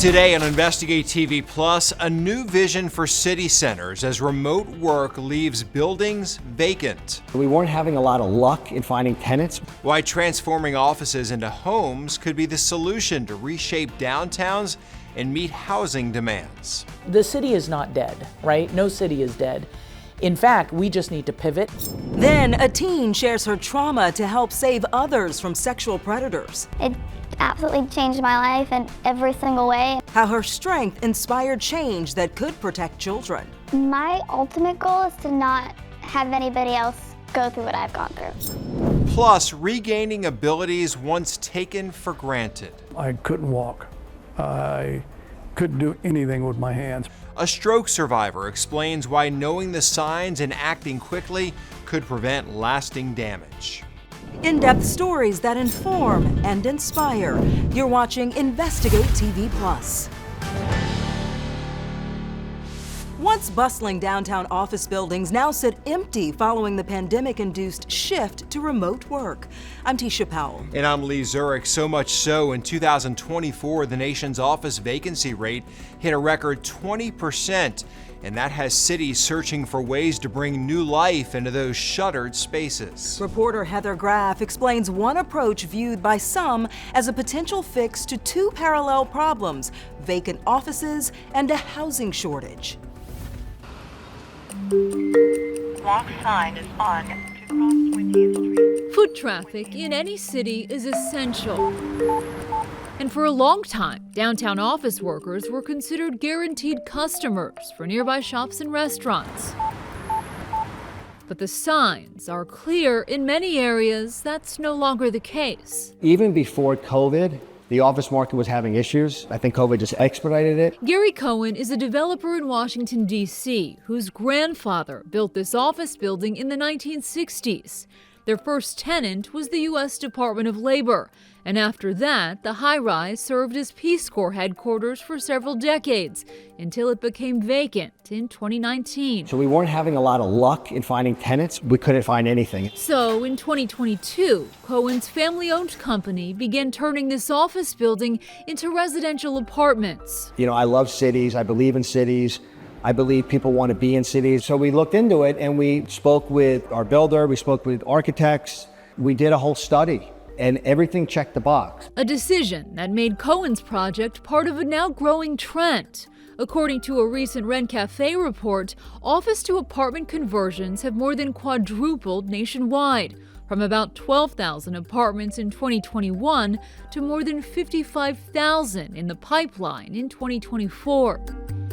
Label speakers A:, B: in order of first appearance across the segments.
A: Today on Investigate TV Plus, a new vision for city centers as remote work leaves buildings vacant.
B: We weren't having a lot of luck in finding tenants.
A: Why transforming offices into homes could be the solution to reshape downtowns and meet housing demands.
C: The city is not dead, right? No city is dead. In fact, we just need to pivot.
D: Then a teen shares her trauma to help save others from sexual predators.
E: It absolutely changed my life in every single way.
D: How her strength inspired change that could protect children.
E: My ultimate goal is to not have anybody else go through what I've gone through.
A: Plus, regaining abilities once taken for granted.
F: I couldn't walk. I couldn't do anything with my hands.
A: A stroke survivor explains why knowing the signs and acting quickly could prevent lasting damage.
D: In-depth stories that inform and inspire. You're watching Investigate TV Plus. Once bustling downtown office buildings now sit empty following the pandemic-induced shift to remote work. I'm Tisha Powell.
A: And I'm Lee Zurich. So much so, in 2024, the nation's office vacancy rate hit a record 20%. And that has cities searching for ways to bring new life into those shuttered spaces.
D: Reporter Heather Graff explains one approach viewed by some as a potential fix to two parallel problems: vacant offices and a housing shortage.
G: Walk sign is on to cross 20th Street.
H: Foot traffic in any city is essential. And for a long time, downtown office workers were considered guaranteed customers for nearby shops and restaurants. But the signs are clear in many areas that's no longer the case.
B: Even before COVID, the office market was having issues. I think COVID just expedited it.
H: Gary Cohen is a developer in Washington, D.C., whose grandfather built this office building in the 1960s. Their first tenant was the U.S. Department of Labor, and after that, the high-rise served as Peace Corps headquarters for several decades, until it became vacant in 2019.
B: So we weren't having a lot of luck in finding tenants. We couldn't find anything.
H: So in 2022, Cohen's family-owned company began turning this office building into residential apartments.
B: You know, I love cities. I believe in cities. I believe people want to be in cities. So we looked into it and we spoke with our builder, we spoke with architects, we did a whole study and everything checked the box.
H: A decision that made Cohen's project part of a now growing trend. According to a recent Rent Cafe report, office-to-apartment conversions have more than quadrupled nationwide, from about 12,000 apartments in 2021 to more than 55,000 in the pipeline in 2024.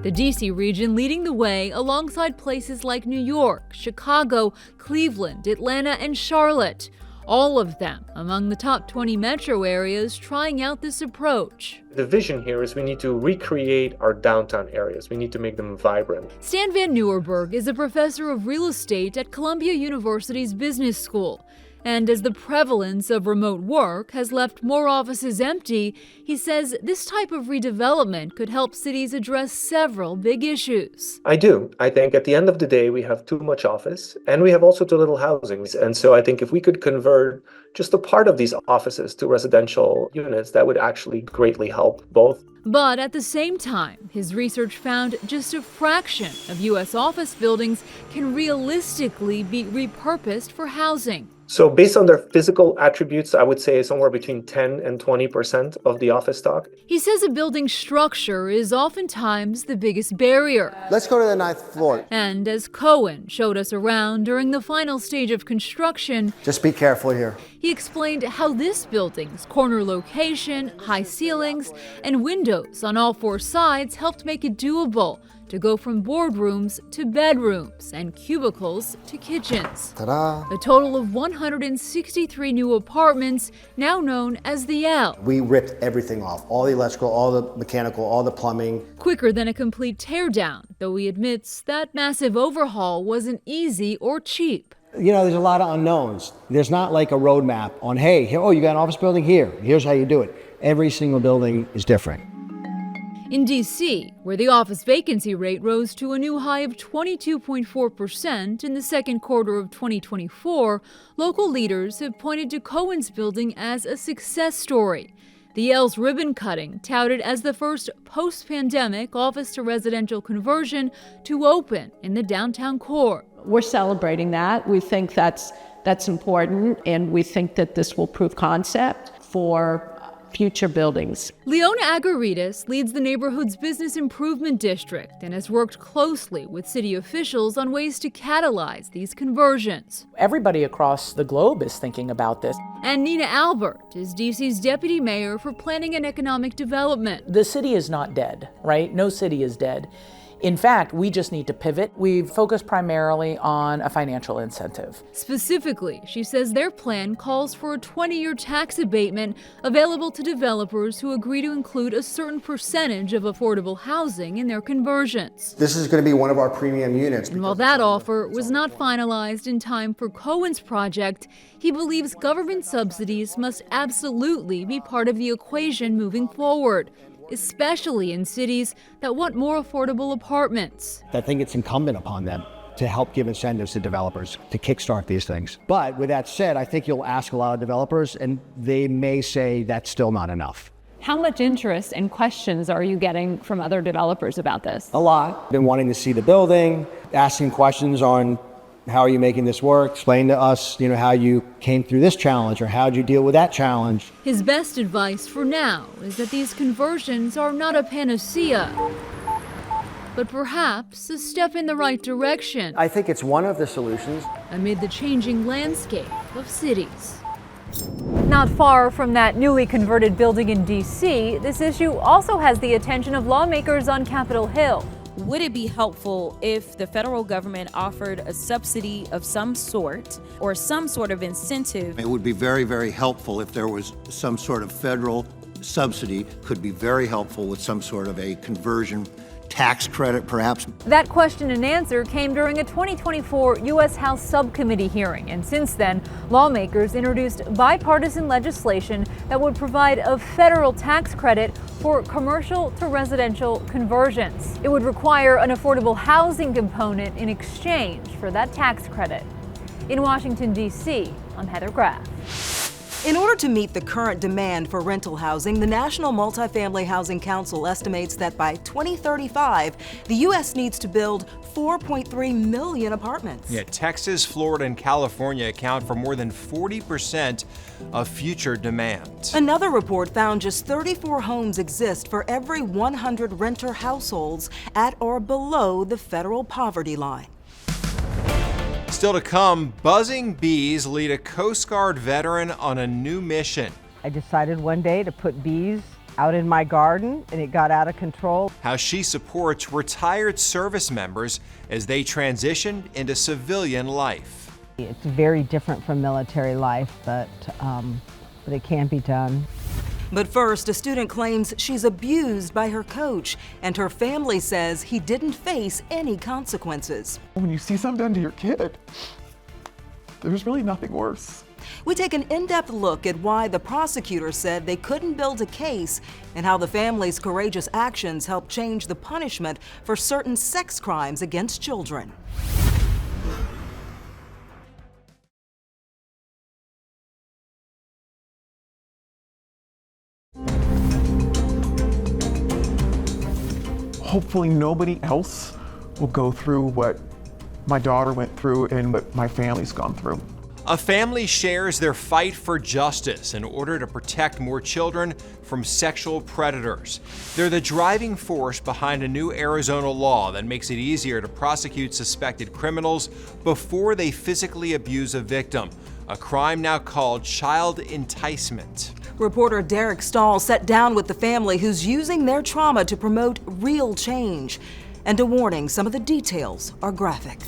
H: The D.C. region leading the way alongside places like New York, Chicago, Cleveland, Atlanta, and Charlotte. All of them among the top 20 metro areas trying out this approach.
I: The vision here is we need to recreate our downtown areas. We need to make them vibrant.
H: Stan Van Nieuwerburg is a professor of real estate at Columbia University's Business School. And as the prevalence of remote work has left more offices empty, he says this type of redevelopment could help cities address several big issues.
I: I do. I think at the end of the day, we have too much office and we have also too little housing. And so I think if we could convert just a part of these offices to residential units, that would actually greatly help both.
H: But at the same time, his research found just a fraction of U.S. office buildings can realistically be repurposed for housing.
I: So based on their physical attributes, I would say somewhere between 10 and 20% of the office stock.
H: He says a building's structure is oftentimes the biggest barrier.
J: Let's go to the 9th floor.
H: And as Cohen showed us around during the final stage of construction,
J: just be careful here.
H: He explained how this building's corner location, high ceilings, and windows on all four sides helped make it doable to go from boardrooms to bedrooms and cubicles to kitchens.
J: Ta-da!
H: A total of 163 new apartments, now known as the L.
J: We ripped everything off, all the electrical, all the mechanical, all the plumbing.
H: Quicker than a complete teardown, though he admits that massive overhaul wasn't easy or cheap.
B: You know, there's a lot of unknowns. There's not like a roadmap on, hey, here, oh, you got an office building here. Here's how you do it. Every single building is different.
H: In D.C., where the office vacancy rate rose to a new high of 22.4% in the second quarter of 2024, local leaders have pointed to Cohen's building as a success story. The Yale's ribbon cutting, touted as the first post-pandemic office-to-residential conversion to open in the downtown core.
K: We're celebrating that. We think that's important, and we think that this will prove concept for future buildings.
H: Leona Agaritas leads the neighborhood's business improvement district and has worked closely with city officials on ways to catalyze these conversions.
C: Everybody across the globe is thinking about this.
H: And Nina Albert is DC's deputy mayor for planning and economic development.
C: The city is not dead, right? No city is dead. In fact, we just need to pivot. We've focused primarily on a financial incentive.
H: Specifically, she says their plan calls for a 20-year tax abatement available to developers who agree to include a certain percentage of affordable housing in their conversions.
J: This is going to be one of our premium units.
H: And while that offer was not finalized in time for Cohen's project, he believes government subsidies must absolutely be part of the equation moving forward, especially in cities that want more affordable apartments.
B: I think it's incumbent upon them to help give incentives to developers to kickstart these things. But with that said, I think you'll ask a lot of developers and they may say that's still not enough.
L: How much interest and questions are you getting from other developers about this?
B: A lot. Been wanting to see the building, asking questions on how are you making this work? Explain to us, how you came through this challenge or how did you deal with that challenge?
H: His best advice for now is that these conversions are not a panacea, but perhaps a step in the right direction.
B: I think it's one of the solutions.
H: Amid the changing landscape of cities.
L: Not far from that newly converted building in D.C., this issue also has the attention of lawmakers on Capitol Hill.
M: Would it be helpful if the federal government offered a subsidy of some sort or some sort of incentive?
J: It would be very, very helpful if there was some sort of federal subsidy, could be very helpful with some sort of a conversion tax credit, perhaps.
L: That question and answer came during a 2024 U.S. House subcommittee hearing, and since then, lawmakers introduced bipartisan legislation that would provide a federal tax credit for commercial to residential conversions. It would require an affordable housing component in exchange for that tax credit. In Washington, D.C., I'm Heather Graff.
D: In order to meet the current demand for rental housing, the National Multifamily Housing Council estimates that by 2035, the U.S. needs to build 4.3 million apartments.
A: Yeah, Texas, Florida, and California account for more than 40% of future demand.
D: Another report found just 34 homes exist for every 100 renter households at or below the federal poverty line.
A: Still to come, buzzing bees lead a Coast Guard veteran on a new mission.
N: I decided one day to put bees out in my garden, and it got out of control.
A: How she supports retired service members as they transition into civilian life.
N: It's very different from military life, but it can be done.
D: But first, a student claims she's abused by her coach, and her family says he didn't face any consequences.
O: When you see something done to your kid, there's really nothing worse.
D: We take an in-depth look at why the prosecutor said they couldn't build a case and how the family's courageous actions helped change the punishment for certain sex crimes against children.
O: Hopefully nobody else will go through what my daughter went through and what my family's gone through.
A: A family shares their fight for justice in order to protect more children from sexual predators. They're the driving force behind a new Arizona law that makes it easier to prosecute suspected criminals before they physically abuse a victim, a crime now called child enticement.
D: Reporter Derek Stahl sat down with the family who's using their trauma to promote real change. And a warning, some of the details are graphic.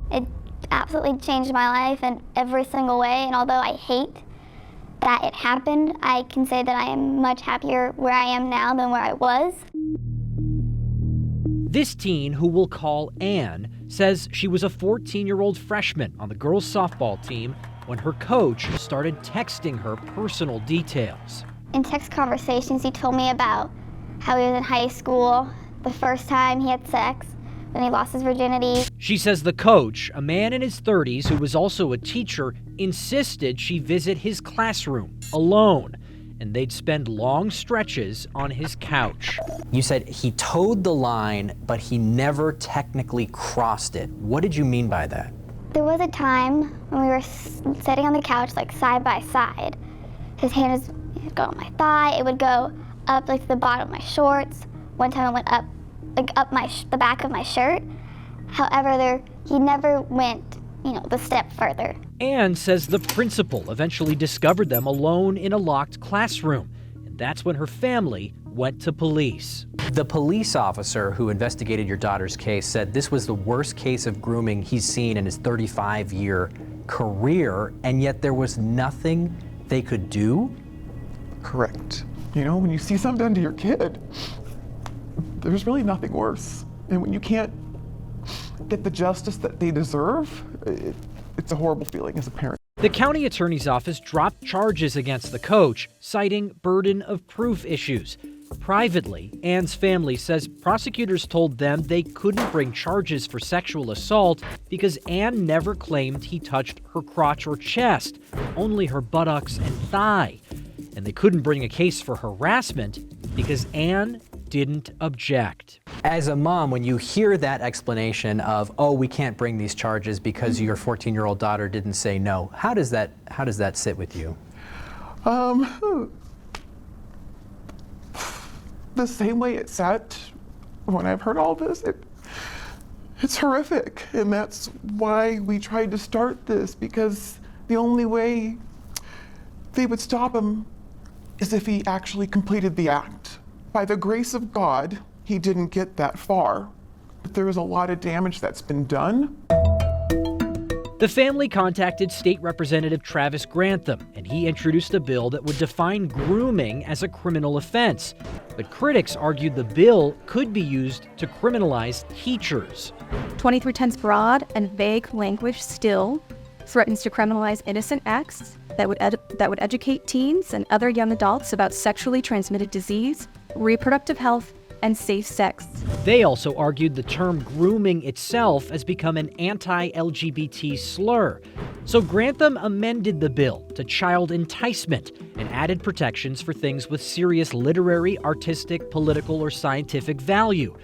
E: It absolutely changed my life in every single way, and although I hate that it happened, I can say that I am much happier where I am now than where I was.
P: This teen, who we'll call Anne, says she was a 14-year-old freshman on the girls' softball team when her coach started texting her personal details.
E: In text conversations, he told me about how he was in high school, the first time he had sex, then he lost his virginity.
P: She says the coach, a man in his 30s who was also a teacher, insisted she visit his classroom. alone, and they'd spend long stretches on his couch.
Q: You said he towed the line, but he never technically crossed it. What did you mean by that?
E: There was a time when we were sitting on the couch, like side by side. His hand would go on my thigh. It would go up like to the bottom of my shorts. One time it went up, like up the back of my shirt. However, he never went, the step further.
P: Anne says the principal eventually discovered them alone in a locked classroom, and that's when her family went to police.
Q: The police officer who investigated your daughter's case said this was the worst case of grooming he's seen in his 35-year career, and yet there was nothing they could do?
O: Correct. When you see something done to your kid, there's really nothing worse. And when you can't get the justice that they deserve, it's a horrible feeling as a parent.
P: The county attorney's office dropped charges against the coach, citing burden of proof issues. Privately, Anne's family says prosecutors told them they couldn't bring charges for sexual assault because Anne never claimed he touched her crotch or chest, only her buttocks and thigh. And they couldn't bring a case for harassment because Anne didn't object.
Q: As a mom, when you hear that explanation of, we can't bring these charges because your 14-year-old daughter didn't say no, how does that sit with you?
O: The same way it sat when I've heard all this, it's horrific. And that's why we tried to start this, because the only way they would stop him is if he actually completed the act. By the grace of God, he didn't get that far. But there was a lot of damage that's been done.
P: The family contacted State Representative Travis Grantham, and he introduced a bill that would define grooming as a criminal offense. But critics argued the bill could be used to criminalize teachers.
R: 2310's broad and vague language still threatens to criminalize innocent acts that would educate teens and other young adults about sexually transmitted disease, reproductive health, and safe sex.
P: They also argued the term grooming itself has become an anti-LGBT slur. So Grantham amended the bill to child enticement and added protections for things with serious literary, artistic, political, or scientific value.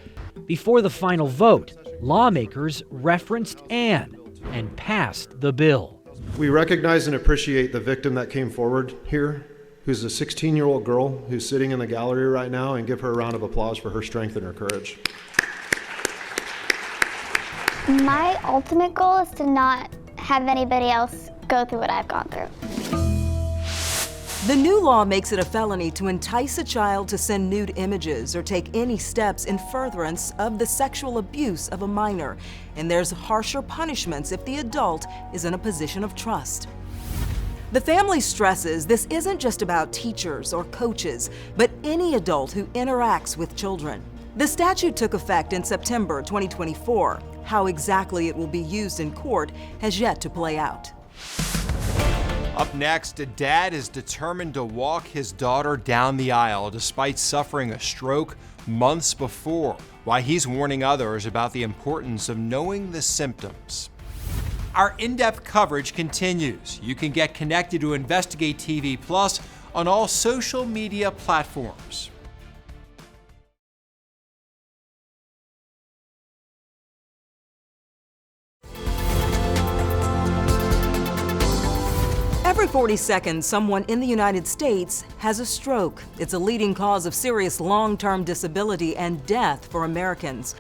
P: Before the final vote, lawmakers referenced Anne and passed the bill.
S: We recognize and appreciate the victim that came forward here, who's a 16-year-old girl who's sitting in the gallery right now, and give her a round of applause for her strength and her courage.
E: My ultimate goal is to not have anybody else go through what I've gone through.
D: The new law makes it a felony to entice a child to send nude images or take any steps in furtherance of the sexual abuse of a minor. And there's harsher punishments if the adult is in a position of trust. The family stresses this isn't just about teachers or coaches, but any adult who interacts with children. The statute took effect in September 2024. How exactly it will be used in court has yet to play out.
A: Up next, a dad is determined to walk his daughter down the aisle despite suffering a stroke months before. Why he's warning others about the importance of knowing the symptoms. Our in-depth coverage continues. You can get connected to Investigate TV Plus on all social media platforms.
D: Every 40 seconds, someone in the United States has a stroke. It's a leading cause of serious long-term disability and death for Americans.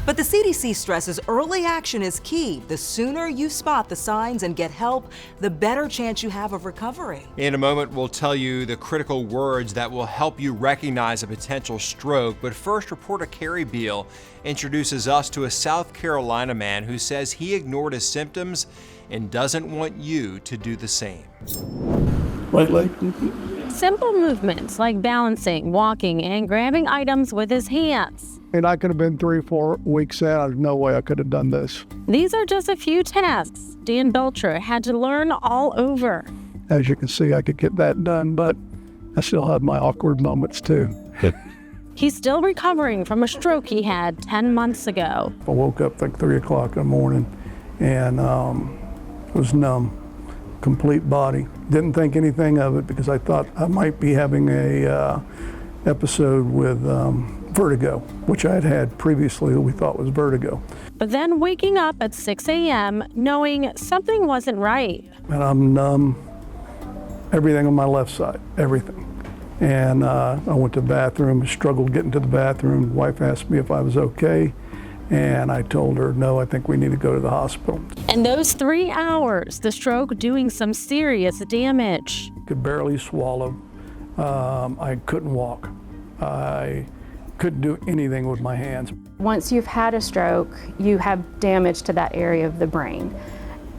D: But the CDC stresses early action is key. The sooner you spot the signs and get help, the better chance you have of recovery.
A: In a moment, we'll tell you the critical words that will help you recognize a potential stroke. But first, reporter Carrie Beal introduces us to a South Carolina man who says he ignored his symptoms and doesn't want you to do the same.
T: Right leg. Simple movements like balancing, walking, and grabbing items with his hands.
F: And I could have been 3 or 4 weeks out. There's no way I could have done this.
T: These are just a few tasks Dan Belcher had to learn all over.
F: As you can see, I could get that done, but I still have my awkward moments too.
T: He's still recovering from a stroke he had 10 months ago.
F: I woke up like 3 o'clock in the morning and was numb. complete body. Didn't think anything of it because I thought I might be having a episode with vertigo, which I had had previously that we thought was vertigo.
T: But then waking up at 6 a.m. knowing something wasn't right.
F: And I'm numb, everything on my left side, everything. And I went to the bathroom, struggled getting to the bathroom. Wife asked me if I was okay, and I told her, no, I think we need to go to the hospital.
T: And those 3 hours, the stroke doing some serious damage.
F: Could barely swallow. I couldn't walk. I couldn't do anything with my hands.
U: Once you've had a stroke, you have damage to that area of the brain.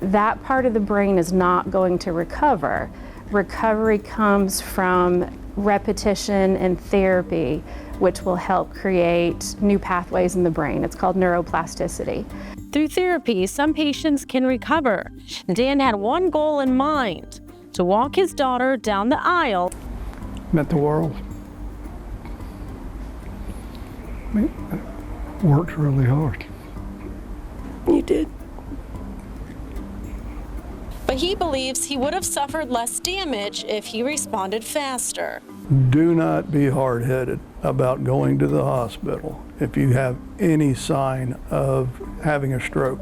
U: That part of the brain is not going to recover. Recovery comes from repetition and therapy, which will help create new pathways in the brain. It's called neuroplasticity.
T: Through therapy, some patients can recover. Dan had one goal in mind, to walk his daughter down the aisle.
F: Met the world. I worked really hard.
T: You did. But he believes he would have suffered less damage if he responded faster.
F: Do not be hard-headed about going to the hospital if you have any sign of having a stroke.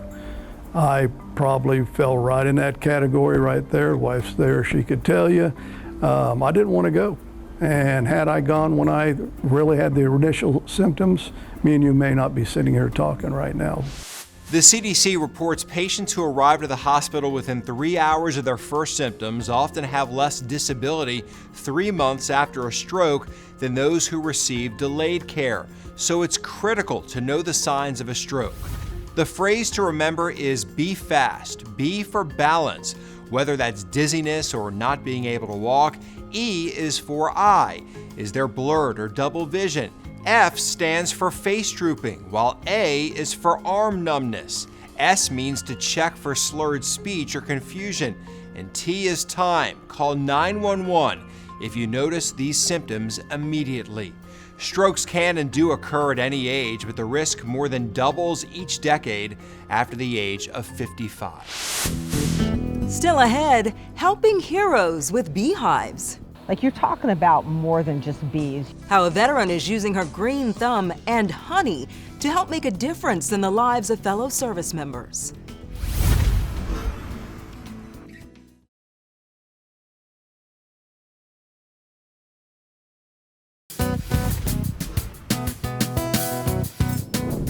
F: I probably fell right in that category right there. Wife's there, she could tell you. I didn't want to go. And had I gone when I really had the initial symptoms, me and you may not be sitting here talking right now.
A: The CDC reports patients who arrive to the hospital within 3 hours of their first symptoms often have less disability 3 months after a stroke than those who receive delayed care. So it's critical to know the signs of a stroke. The phrase to remember is be fast, B for balance, whether that's dizziness or not being able to walk. E is for eye. Is there blurred or double vision? F stands for face drooping, while A is for arm numbness. S means to check for slurred speech or confusion. And T is time. Call 911 if you notice these symptoms immediately. Strokes can and do occur at any age, but the risk more than doubles each decade after the age of 55.
D: Still ahead, helping heroes with beehives.
N: Like, you're talking about more than just bees.
D: How a veteran is using her green thumb and honey to help make a difference in the lives of fellow service members.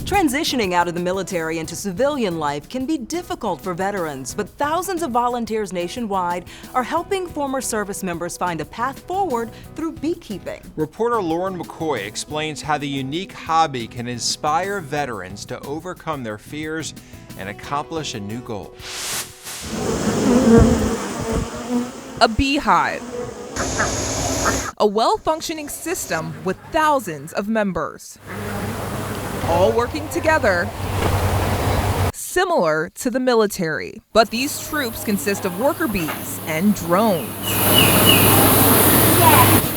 D: Transitioning out of the military into civilian life can be difficult for veterans, but thousands of volunteers nationwide are helping former service members find a path forward through beekeeping.
A: Reporter Lauren McCoy explains how the unique hobby can inspire veterans to overcome their fears and accomplish a new goal.
V: A beehive. A well-functioning system with thousands of members, all working together, similar to the military. But these troops consist of worker bees and drones.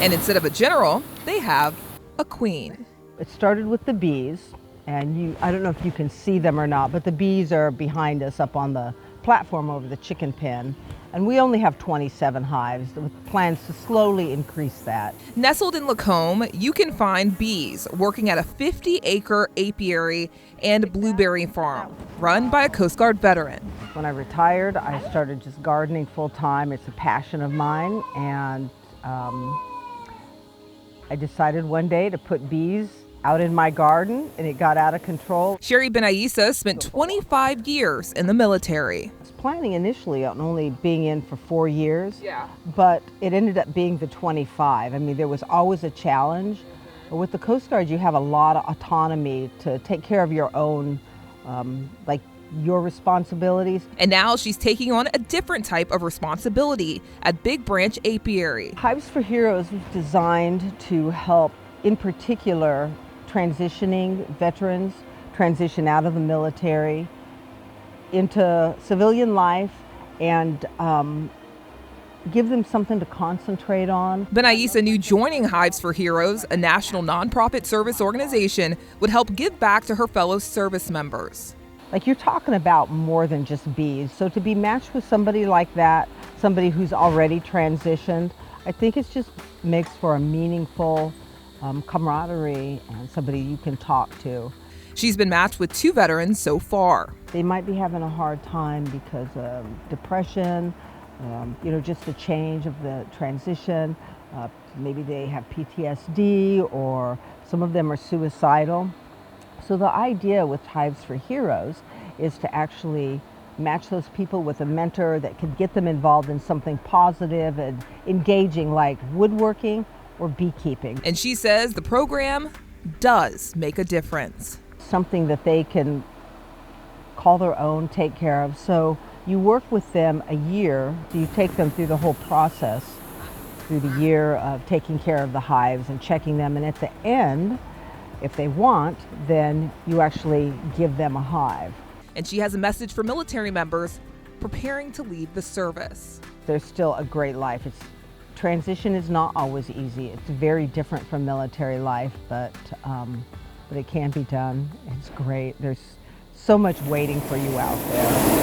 V: And instead of a general, they have a queen.
N: It started with the bees, and I don't know if you can see them or not, but the bees are behind us up on the platform over the chicken pen. And we only have 27 hives with plans to slowly increase that.
V: Nestled in Lacombe, you can find bees working at a 50-acre apiary and blueberry farm run by a Coast Guard veteran.
N: When I retired, I started just gardening full time. It's a passion of mine, and I decided one day to put bees out in my garden, and it got out of control.
V: Sherry Benaissa spent 25 years in the military.
N: I was planning initially on only being in for 4 years, but it ended up being the 25. I mean, there was always a challenge. But with the Coast Guard, you have a lot of autonomy to take care of your own, like your responsibilities.
V: And now she's taking on a different type of responsibility at Big Branch Apiary.
N: Hives for Heroes was designed to help, in particular, transitioning veterans transition out of the military into civilian life and give them something to concentrate on.
V: Benaissa knew joining Hives for Heroes, a national nonprofit service organization, would help give back to her fellow service members.
N: Like, you're talking about more than just bees. So to be matched with somebody like that, somebody who's already transitioned, I think it just makes for a meaningful camaraderie and somebody you can talk to.
V: She's been matched with 2 veterans so far.
N: They might be having a hard time because of depression, just the change of the transition. Maybe they have PTSD, or some of them are suicidal. So the idea with Hives for Heroes is to actually match those people with a mentor that could get them involved in something positive and engaging, like woodworking or beekeeping.
V: And she says the program does make a difference.
N: Something that they can call their own, take care of. So you work with them a year, you take them through the whole process, through the year of taking care of the hives and checking them, and at the end, if they want, then you actually give them a hive.
V: And she has a message for military members preparing to leave the service.
N: There's still a great life. Transition is not always easy. It's very different from military life, but it can be done. It's great. There's so much waiting for you out there.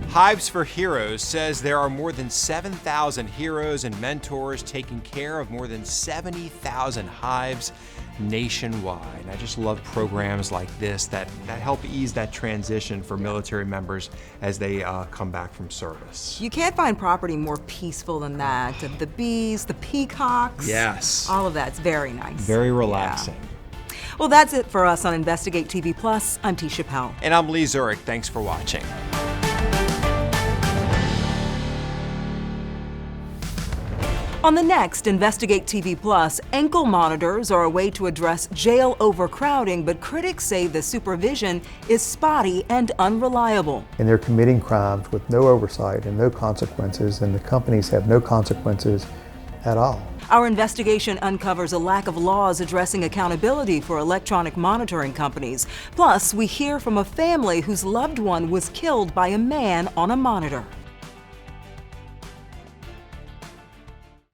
A: Hives for Heroes says there are more than 7,000 heroes and mentors taking care of more than 70,000 hives nationwide. And I just love programs like this that help ease that transition for military members as they come back from service.
D: You can't find property more peaceful than that. The bees, the peacocks.
A: Yes.
D: All of that's very nice.
A: Very relaxing.
D: Yeah. Well, that's it for us on Investigate TV Plus. I'm Tisha Pell.
A: And I'm Lee Zurich. Thanks for watching.
D: On the next Investigate TV Plus, ankle monitors are a way to address jail overcrowding, but critics say the supervision is spotty and unreliable.
G: And they're committing crimes with no oversight and no consequences, and the companies have no consequences at all.
D: Our investigation uncovers a lack of laws addressing accountability for electronic monitoring companies. Plus, we hear from a family whose loved one was killed by a man on a monitor.